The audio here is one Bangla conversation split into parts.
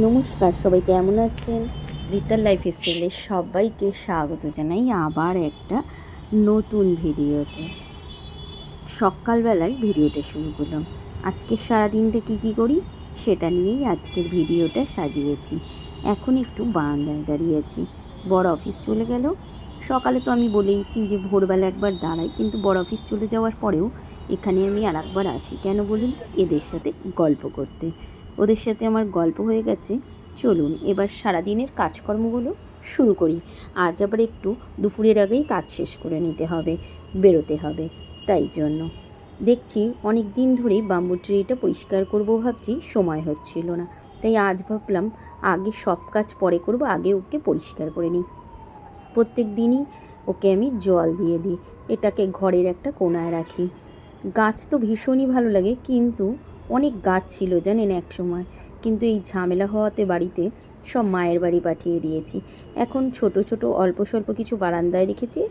নমস্কার, সবাই কেমন আছেন? রিতার লাইফস্টাইলে সবাইকে স্বাগত জানাই আবার একটা নতুন ভিডিওতে। সকালবেলায় ভিডিওটা শুরু করলাম। আজকের সারাদিনটা কী করি সেটা নিয়েই আজকের ভিডিওটা সাজিয়েছি। এখন একটু বারান্দায় দাঁড়িয়েছি। বড় অফিস চলে গেল। সকালে তো আমি বলেইছি যে ভোরবেলা একবার দাঁড়াই, কিন্তু বড় অফিস চলে যাওয়ার পরেও এখানে আমি আর একবার আসি। কেন বলুন তো? এদের সাথে গল্প করতে। ওদের সাথে আমার গল্প হয়ে গেছে। চলুন এবার সারাদিনের কাজকর্মগুলো শুরু করি। আজ আবার একটু দুপুরের আগেই কাজ শেষ করে নিতে হবে, বেরোতে হবে। তাই জন্য দেখছি অনেক দিন ধরেই বাম্বু ট্রিটা পরিষ্কার করব ভাবছি, সময় হচ্ছিল না। তাই আজ ভাবলাম আগে সব কাজ পরে করব, আগে ওকে পরিষ্কার করে নিই। প্রত্যেক দিনই ওকে আমি জল দিয়ে দিই। এটাকে ঘরের একটা কোণায় রাখি। গাছ তো ভীষণই ভালো লাগে, কিন্তু অনেক গাছ ছিল জানেন এক সময়, কিন্তু এই ঝামেলা হওয়াতে বাড়িতে সব মায়ের বাড়ি পাঠিয়ে দিয়েছি। এখন ছোট ছোট অল্প স্বল্প কিছু বারান্দায় রেখেছি,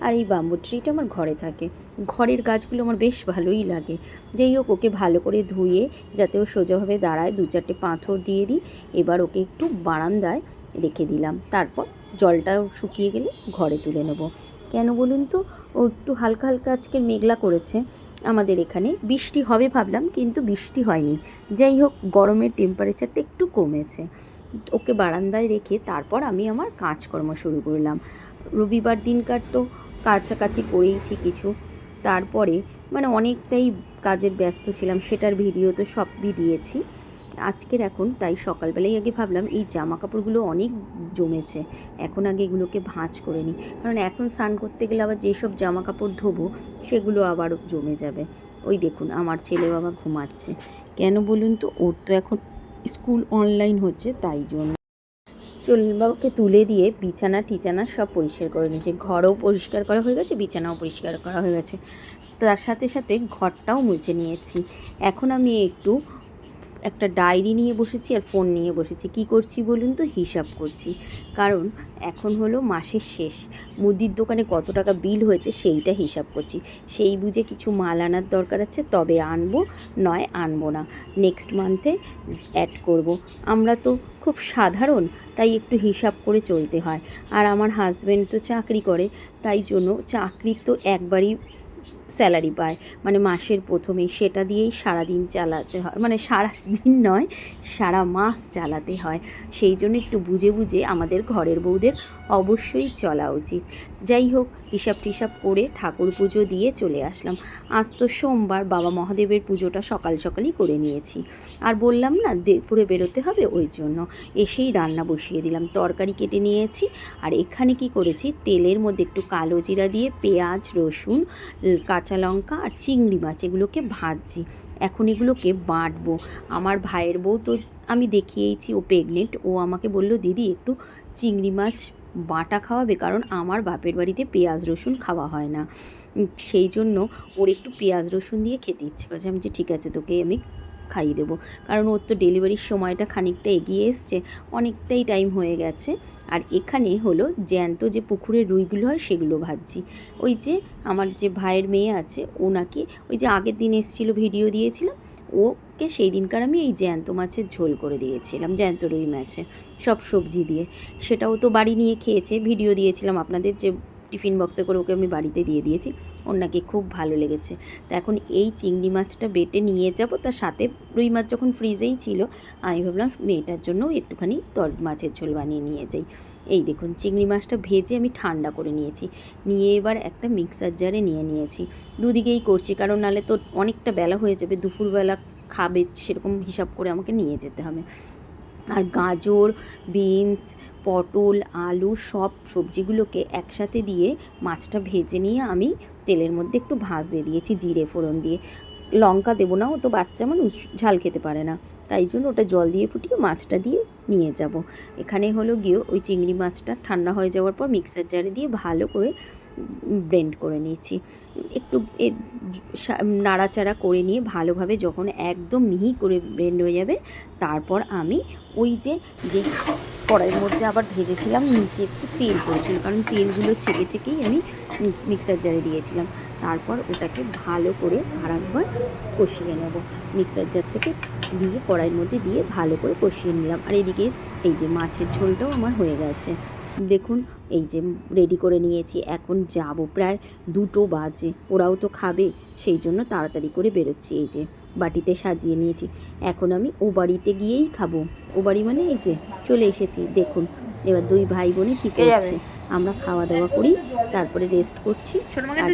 আর এই বাম্বু ট্রিটা আমার ঘরে থাকে। ঘরের গাছগুলো আমার বেশ ভালোই লাগে। যাই হোক, ওকে ভালো করে ধুয়ে যাতে ও সোজাভাবে দাঁড়ায় 2-4টে পাথর দিয়ে দিই। এবার ওকে একটু বারান্দায় রেখে দিলাম। তারপর জলটাও শুকিয়ে গেলে ঘরে তুলে নেব। কেন বলুন তো? ও একটু হালকা হালকা আজকে মেঘলা করেছে। আমাদের এখানে বৃষ্টি হবে ভাবলাম, কিন্তু বৃষ্টি হয়নি। যাই হোক, গরমের টেম্পারেচারটা একটু কমেছে। ওকে বারান্দায় রেখে তারপর আমি আমার কাজকর্ম শুরু করলাম। রবিবার দিনকার তো কাছাকাছি করেইছি কিছু। তারপরে অনেকটাই কাজের ব্যস্ত ছিলাম, সেটার ভিডিও তো সবই দিয়েছি। আজকের এখন তাই সকালবেলায় আগে ভাবলাম এই জামা কাপড়গুলো অনেক জমেছে, এখন আগে এগুলোকে ভাঁজ করে নিই। কারণ এখন স্নান করতে গেলে আবার যেসব জামা কাপড় ধোবো সেগুলো আবারও জমে যাবে। ওই দেখুন আমার ছেলে বাবা ঘুমাচ্ছে। কেন বলুন তো? ওর তো এখন স্কুল অনলাইন হচ্ছে, তাই জন্য বাবাকে তুলে দিয়ে বিছানা টিছানা সব পরিষ্কার করে নিয়েছে। ঘরও পরিষ্কার করা হয়ে গেছে, বিছানাও পরিষ্কার করা হয়ে গেছে। তার সাথে সাথে ঘরটাও মুছে নিয়েছি। এখন আমি একটু একটা ডায়েরি নিয়ে বসেছি আর ফোন নিয়ে বসেছি। কি করছি বলুন তো? হিসাব করছি। কারণ এখন হলো মাসের শেষ, মুদির দোকানে কত টাকা বিল হয়েছে সেইটা হিসাব করছি। সেই বুঝে কিছু মাল আনার দরকার আছে, তবে আনবো, নয় আনবো না। নেক্সট মান্থে অ্যাড করব। আমরা তো খুব সাধারণ, তাই একটু হিসাব করে চলতে হয়। আর আমার হাজব্যান্ড তো চাকরি করে, তাই জন্য চাকরির তো একবারই স্যালারি পায়, মাসের প্রথমেই, সেটা দিয়েই সারাদিন চালাতে হয়। সারা দিন নয়, সারা মাস চালাতে হয়। সেই জন্য একটু বুঝে বুঝে আমাদের ঘরের বউদের অবশ্যই চলা উচিত। যাই হোক, হিসাব টিসাব করে ঠাকুর পুজো দিয়ে চলে আসলাম। আজ তো সোমবার, বাবা মহাদেবের পুজোটা সকাল সকালই করে নিয়েছি। আর বললাম না দুপুরে বেরোতে হবে, ওই জন্য এসেই রান্না বসিয়ে দিলাম। তরকারি কেটে নিয়েছি, আর এখানে কি করেছি, তেলের মধ্যে একটু কালো জিরা দিয়ে পেঁয়াজ, রসুন, কাঁচা লঙ্কা আর চিংড়ি মাছ এগুলোকে ভাজছি। এখন এগুলোকে বাটবো। আমার ভাইয়ের বউ তো আমি দেখিয়েছি, ও প্রেগনেন্ট। ও আমাকে বলল, দিদি একটু চিংড়ি মাছ বাটা খাওয়াবে, কারণ আমার বাপের বাড়িতে পেঁয়াজ রসুন খাওয়া হয় না। সেই জন্য ওর একটু পেঁয়াজ রসুন দিয়ে খেতে ইচ্ছে করছে। আমি যে ঠিক আছে, তোকে আমি খাইয়ে দেবো। কারণ ওর তো ডেলিভারির সময়টা খানিকটা এগিয়ে এসছে, অনেকটাই টাইম হয়ে গেছে। আর এখানে হলো জ্যান্ত যে পুকুরের রুইগুলো হয় সেগুলো ভাজছি। ওই যে আমার যে ভাইয়ের মেয়ে আছে, ও নাকি ওই যে আগের দিন এসেছিলো, ভিডিও দিয়েছিলাম, ওকে সেই দিনকার আমি এই জ্যান্ত মাছের ঝোল করে দিয়েছিলাম, জ্যান্ত রুই মাছে সব সবজি দিয়ে। সেটাও তো বাড়ি নিয়ে খেয়েছে, ভিডিও দিয়েছিলাম আপনাদের, যে টিফিন বক্সে করে ওকে আমি বাড়িতে দিয়ে দিয়েছি। ওর নাকি খুব ভালো লেগেছে। তা এখন এই চিংড়ি মাছটা বেটে নিয়ে যাব। তার সাথে রুই মাছ যখন ফ্রিজেই ছিল, আমি ভাবলাম মেয়েটার জন্যও একটুখানি মাছের ঝোল বানিয়ে নিয়ে যাই। এই দেখুন চিংড়ি মাছটা ভেজে আমি ঠান্ডা করে নিয়েছি। নিয়ে এবার একটা মিক্সার জারে নিয়ে নিয়েছি। দুদিকেই করছি, কারণ নাহলে তো অনেকটা বেলা হয়ে যাবে, দুপুরবেলা খাবে সেরকম হিসাব করে আমাকে নিয়ে যেতে হবে। আর গাজর, বিনস, পটল, আলু সব সবজিগুলোকে একসাথে দিয়ে মাছটা ভেজে নিয়ে আমি তেলের মধ্যে একটু ভাজতে দিয়েছি জিরে ফোড়ন দিয়ে। লঙ্কা দেবো না, ও তো বাচ্চা মানুষ, ঝাল খেতে পারে না, তাই জন্য ওটা জল দিয়ে ফুটিয়ে মাছটা দিয়ে নিয়ে যাব। এখানে হলো গিয়ে ওই চিংড়ি মাছটা ঠান্ডা হয়ে যাওয়ার পর মিক্সার জারে দিয়ে ভালো করে ব্লেন্ড করে নিয়েছি। একটু নাড়াচাড়া করে নিয়ে ভালোভাবে যখন একদম মিহি করে ব্লেন্ড হয়ে যাবে, তারপর আমি ওই যে কড়াইয়ের মধ্যে আবার ভেজেছিলাম, নিচে একটু তেল পড়েছিল, কারণ তেলগুলো ছেঁকে ছেঁকেই আমি মিক্সার জারে দিয়েছিলাম। তারপর ওটাকে ভালো করে আরেকবার কষিয়ে নেব। মিক্সার জার থেকে দিয়ে কড়াইয়ের মধ্যে দিয়ে ভালো করে কষিয়ে নিলাম। আর এদিকে এই যে মাছের ঝোলটাও আমার হয়ে গেছে। দেখুন এই যে রেডি করে নিয়েছি, এখন যাব, প্রায় 2টো বাজে, ওরাও তো খাবে, সেই জন্য তাড়াতাড়ি করে বেরোচ্ছি। এই যে বাটিতে সাজিয়ে নিয়েছি, এখন আমি ও বাড়িতে গিয়েই খাবো। ও বাড়ি মানে এই যে চলে এসেছি। দেখুন এবার 2 ভাই বোনে কী করছে, আমরা খাওয়া দাওয়া করি, তারপরে রেস্ট করছি আর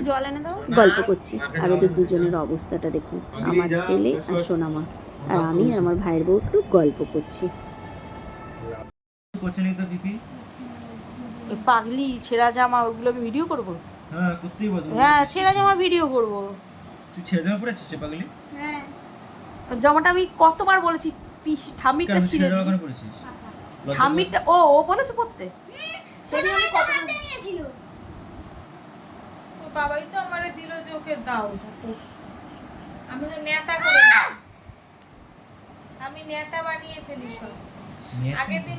গল্প করছি। আর ওদের দুজনের অবস্থাটা দেখুন, আমার ছেলে আর সোনামা, আর আমি আর আমার ভাইয়ের বউ একটু গল্প করছি। পাগলি ছেঁড়া জামা, ওগুলো আমি ভিডিও করবো? হ্যাঁ করতেই পারো। হ্যাঁ ছেঁড়া জামা ভিডিও করবো। তুই ছেড়ে জামা পরেছিস পাগলি? হ্যাঁ জামাটা আমি কতবার বলেছি ঠাম্মিটা ছিঁড়ে জামা কেন পরেছিস? ঠাম্মিটা ও ও বলেছে পড়তে, সেটা আমি কত নিয়েছিল। বাবাই তো আমারে দিল যে ওকে দাও, আমি তো নেতা করে না, আমি নেতা বানিয়ে ফেলি সব। আগের দিন